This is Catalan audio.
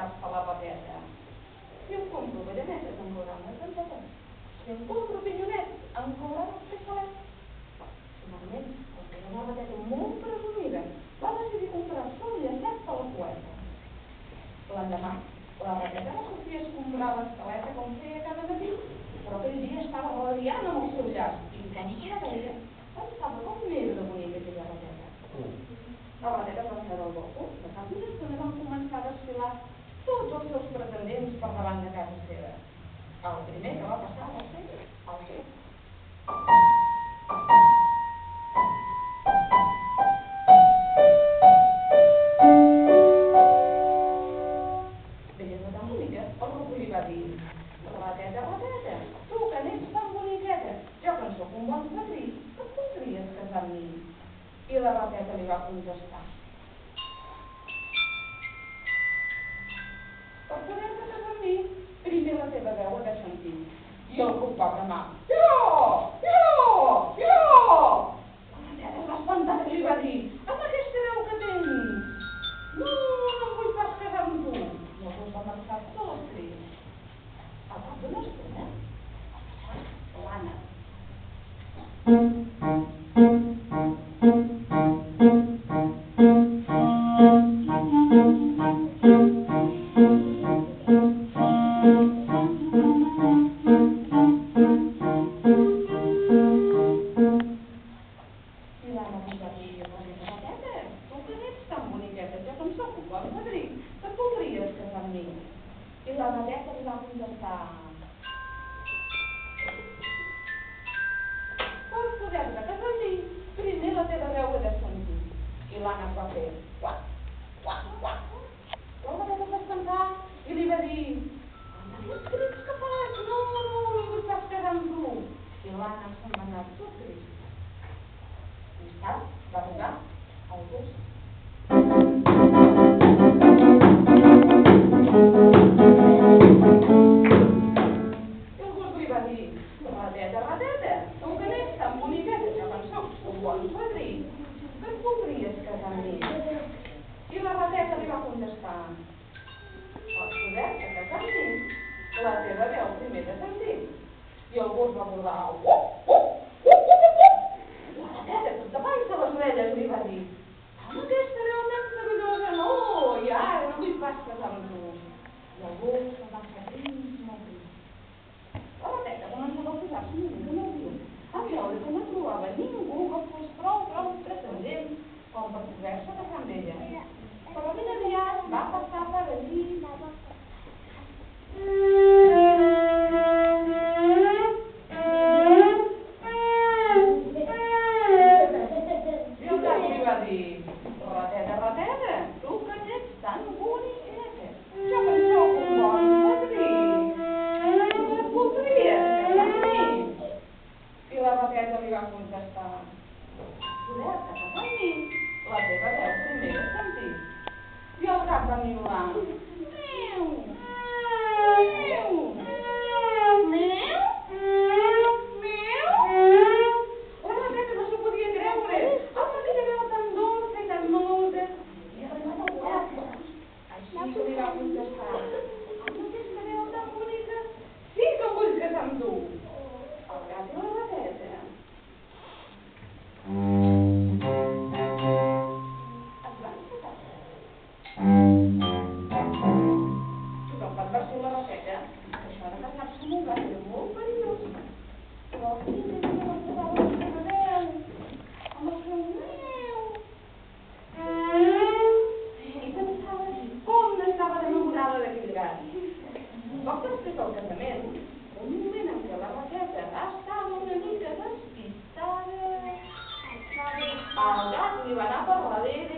anar-se a la rateta. Si em compro avellanetes, em cauran les dentetes. Si em compro pinyonets, em cauran els peixalets. Finalment, com que era una rateta molt presumida, va decidir comprar-se un llacet per la poeta. L'endemà, la rateta va sortir a escombrar l'escaleta com feia cada matí, però aquell dia estava radiant amb el seu llaç i quan se la veia, pensava com era de bonica aquella rateta. La rateta es va fer del balcó, de cap d'una estona van començar a desfilar tots els seus pretendents per davant de casa seva. El primer que va passar va ser el seu. Veient-la tan bonica, el ruc li va dir: rateta, rateta, tu que n'ets tan boniqueta, jo que en sóc un bon padrí, et voldries casar amb mi? I la rateta li va contestar: per poder-te casar amb mi, primer la teva veu ha de sentir. I el ruc va bramar: jo! Jo! Jo! La rateta es va espantar i li va dir: amb aquesta veu que tens, no em vull pas casar amb tu. I el ruc va marxar tot l'escrit. Al cap d'una estona va passar l'Anna. El gat li va anar per darrere